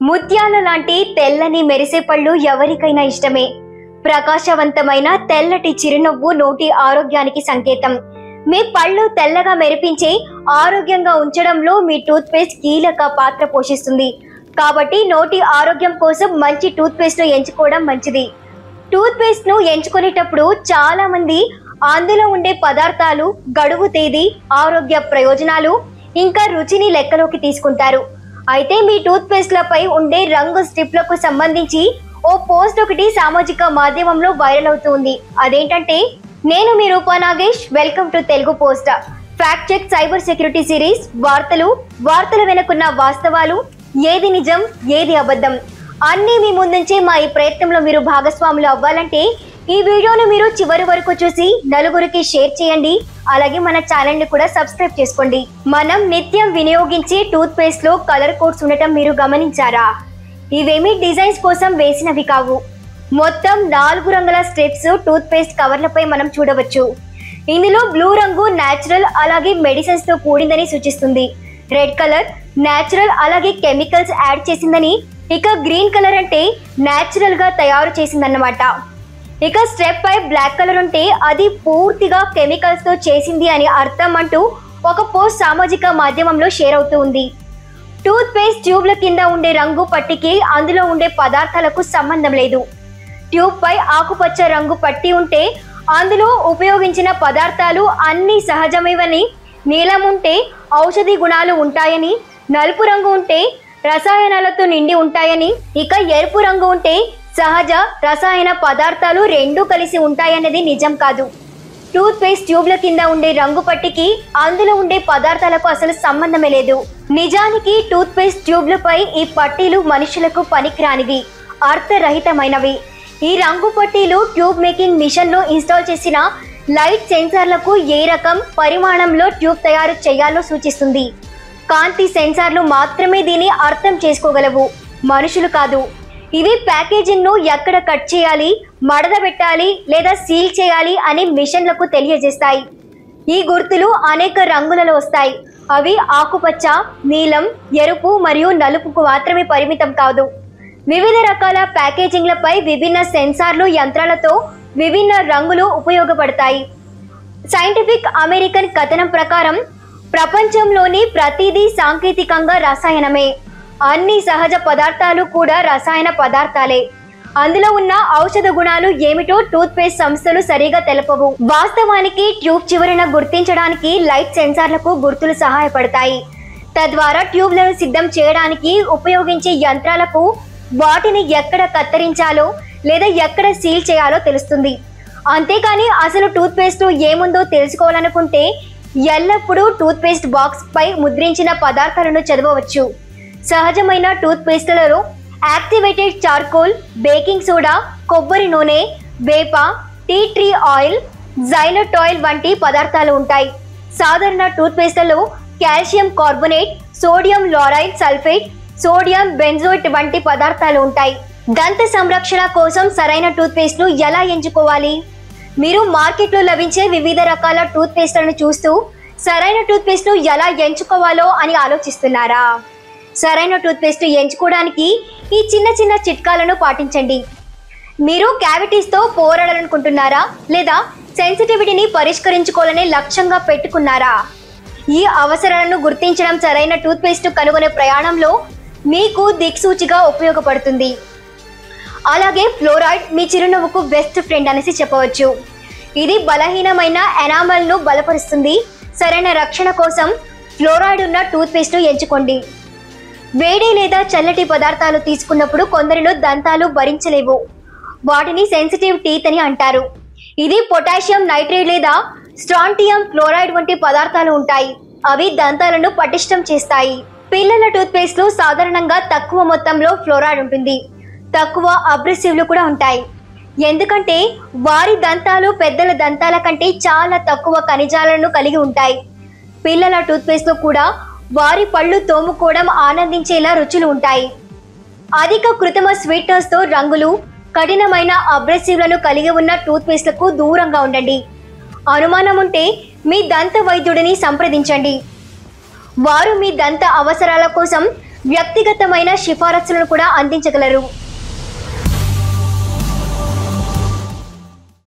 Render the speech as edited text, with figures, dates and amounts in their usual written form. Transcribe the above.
ముత్యాల లాంటి తెల్లని మెరిసే పళ్ళు ఎవరికైనా ఇష్టమే. ప్రకాశవంతమైన తెల్లటి చిరునవ్వు నోటి ఆరోగ్యానికి సంకేతం. మీ పళ్ళు తెల్లగా మెరిపించే ఆరోగ్యంగా ఉంచడంలో మీ టూత్ పేస్ట్ కీలక పాత్ర పోషిస్తుంది. కాబట్టి నోటి ఆరోగ్యం కోసం మంచి టూత్ పేస్ట్ ను ఎంచుకోవడం మంచిది. టూత్ పేస్ట్ ను ఎంచుకునేటప్పుడు చాలా మంది అందులో ఉండే పదార్థాలు, గడువు తేదీ, ఆరోగ్య ప్రయోజనాలు ఇంకా రుచిని లెక్కలోకి తీసుకుంటారు. అయితే మీ టూత్ పేస్ట్లపై ఉండే రంగు స్ట్రిప్లకు సంబంధించి ఓ పోస్ట్ ఒకటి సామాజిక మాధ్యమంలో వైరల్ అవుతుంది. అదేంటంటే, నేను మీ Roopa Nagesh, welcome to Telugu post. Fact check cyber security series. వార్తల వెనుకున్న వాస్తవాలు, ఏది నిజం ఏది అబద్ధం అన్నీ మీ ముందుంచే మా ఈ ప్రయత్నంలో మీరు భాగస్వాములు అవ్వాలంటే ఈ వీడియోను మీరు చివరి వరకు చూసి నలుగురికి షేర్ చేయండి. అలాగే మన ఛానల్ ని కూడా సబ్స్క్రైబ్ చేసుకోండి. మనం నిత్యం వినియోగించే టూత్ పేస్ట్ లో కలర్ కోడ్స్ ఉండటం మీరు గమనించారా? ఇవేమీ డిజైన్స్ కోసం వేసినవి కావు. మొత్తం 4 రంగుల స్ట్రిప్స్ టూత్ పేస్ట్ కవర్లపై మనం చూడవచ్చు. ఇందులో బ్లూ రంగు న్యాచురల్ అలాగే మెడిసిన్స్ తో కూడిందని సూచిస్తుంది. రెడ్ కలర్ న్యాచురల్ అలాగే కెమికల్స్ యాడ్ చేసిందని, ఇక గ్రీన్ కలర్ అంటే న్యాచురల్ గా తయారు చేసిందన్నమాట. ఇక స్ట్రిప్ పై బ్లాక్ కలర్ ఉంటే అది పూర్తిగా కెమికల్స్ తో చేసింది అని అర్థం అంటూ ఒక పోస్ట్ సామాజిక మాధ్యమంలో షేర్ అవుతూ ఉంది. టూత్ పేస్ట్ ట్యూబ్ల కింద ఉండే రంగు పట్టికి అందులో ఉండే పదార్థాలకు సంబంధం లేదు. ట్యూబ్ పై ఆకుపచ్చ రంగు పట్టి ఉంటే అందులో ఉపయోగించిన పదార్థాలు అన్ని సహజమేవని, నీలం ఉంటే ఔషధి గుణాలు ఉంటాయని, నలుపు రంగు ఉంటే రసాయనాలతో నిండి ఉంటాయని, ఇక ఎరుపు రంగు ఉంటే సహజ రసాయన పదార్థాలు రెండూ కలిసి ఉంటాయన్నది నిజం కాదు. టూత్ పేస్ట్ ట్యూబ్ల కింద ఉండే రంగు పట్టికి అందులో ఉండే పదార్థాలకు అసలు సంబంధమే లేదు. నిజానికి టూత్ పేస్ట్ ట్యూబ్లపై ఈ పట్టీలు మనుషులకు పనికిరానివి, అర్థరహితమైనవి. ఈ రంగు పట్టీలు ట్యూబ్ మేకింగ్ మిషన్ లో ఇన్స్టాల్ చేసిన లైట్ సెన్సార్లకు ఏ రకం పరిమాణంలో ట్యూబ్ తయారు చేయాలో సూచిస్తుంది. కాంతి సెన్సార్లు మాత్రమే దీన్ని అర్థం చేసుకోగలవు, మనుషులు కాదు. ఇవి ప్యాకేజింగ్ ను ఎక్కడ కట్ చేయాలి, మడత పెట్టాలి లేదా సీల్ చేయాలి అని మిషన్లకు తెలియజేస్తాయి. ఈ గుర్తులు అనేక రంగులలో వస్తాయి. అవి ఆకుపచ్చ, నీలం, ఎరుపు మరియు నలుపుకు మాత్రమే పరిమితం కాదు. వివిధ రకాల ప్యాకేజింగ్లపై విభిన్న సెన్సార్లు, యంత్రాలతో విభిన్న రంగులు ఉపయోగపడతాయి. సైంటిఫిక్ అమెరికన్ కథనం ప్రకారం ప్రపంచంలోని ప్రతిదీ సాంకేతికంగా రసాయనమే. అన్ని సహజ పదార్థాలు కూడా రసాయన పదార్థాలే. అందులో ఉన్న ఔషధ గుణాలు ఏమిటో టూత్ పేస్ట్ సంస్థలు సరిగా తెలపవు. వాస్తవానికి ట్యూబ్ చివరన గుర్తించడానికి లైట్ సెన్సార్లకు గుర్తులు సహాయపడతాయి. తద్వారా ట్యూబ్లను సిద్ధం చేయడానికి ఉపయోగించే యంత్రాలకు వాటిని ఎక్కడ కత్తిరించాలో లేదా ఎక్కడ సీల్ చేయాలో తెలుస్తుంది. అంతేకాని అసలు టూత్ పేస్ట్ ఏముందో తెలుసుకోవాలనుకుంటే ఎల్లప్పుడూ టూత్ పేస్ట్ బాక్స్ పై ముద్రించిన పదార్థాలను చదవవచ్చు. సహజమైన టూత్ పేస్ట్లలో యాక్టివేటెడ్ చార్కోల్, బేకింగ్ సోడా, కొబ్బరి నూనె, వేప, టీ ట్రీ ఆయిల్, జైనటాయిల్ వంటి పదార్థాలు ఉంటాయి. సాధారణ టూత్ పేస్ట్లలో calcium carbonate, sodium lauryl sulphate, sodium benzoate వంటి పదార్థాలు ఉంటాయి. దంత సంరక్షణ కోసం సరైన టూత్ పేస్ట్ ను ఎలా ఎంచుకోవాలి? మీరు మార్కెట్లో లభించే వివిధ రకాల టూత్ పేస్ట్లను చూస్తూ సరైన టూత్ పేస్ట్ ను ఎలా ఎంచుకోవాలో అని ఆలోచిస్తున్నారా? సరైన టూత్ పేస్ట్ ఎంచుకోవడానికి ఈ చిన్న చిన్న చిట్కాలను పాటించండి. మీరు క్యావిటీస్తో పోరాడాలనుకుంటున్నారా లేదా సెన్సిటివిటీని పరిష్కరించుకోవాలనే లక్ష్యంగా పెట్టుకున్నారా? ఈ అవసరాలను గుర్తించడం సరైన టూత్ పేస్ట్ కనుగొనే ప్రయాణంలో మీకు దిక్సూచిగా ఉపయోగపడుతుంది. అలాగే ఫ్లోరైడ్ మీ చిరునవ్వుకు బెస్ట్ ఫ్రెండ్ అనేసి చెప్పవచ్చు. ఇది బలహీనమైన ఎనామల్ ను బలపరుస్తుంది. సరైన రక్షణ కోసం ఫ్లోరైడ్ ఉన్న టూత్ పేస్ట్ ఎంచుకోండి. వేడి లేదా చల్లటి పదార్థాలు తీసుకున్నప్పుడు కొందరిలో దంతాలు భరించలేవు. వాటిని సెన్సిటివ్ టీత్ అని అంటారు. ఇది పొటాషియం నైట్రేట్ లేదా స్ట్రాంటియం క్లోరైడ్ వంటి పదార్థాలు ఉంటాయి. అవి దంతాలను పటిష్టం చేస్తాయి. పిల్లల టూత్ పేస్ట్ లో సాధారణంగా తక్కువ మొత్తంలో ఫ్లోరైడ్ ఉంటుంది. తక్కువ అబ్రెసివ్లు కూడా ఉంటాయి. ఎందుకంటే వారి దంతాలు పెద్దల దంతాల కంటే చాలా తక్కువ ఖనిజాలను కలిగి ఉంటాయి. పిల్లల టూత్ పేస్ట్ లో కూడా వారి పళ్ళు తోముకోవడం ఆనందించేలా రుచులు ఉంటాయి. అధిక కృత్రిమ స్వీట్నర్స్ తో రంగులు, కఠినమైన అబ్రెసివ్లను కలిగి ఉన్న టూత్ పేస్ట్లకు దూరంగా ఉండండి. అనుమానం ఉంటే మీ దంత వైద్యుడిని సంప్రదించండి. వారు మీ దంత అవసరాల కోసం వ్యక్తిగతమైన సిఫారసులను కూడా అందించగలరు.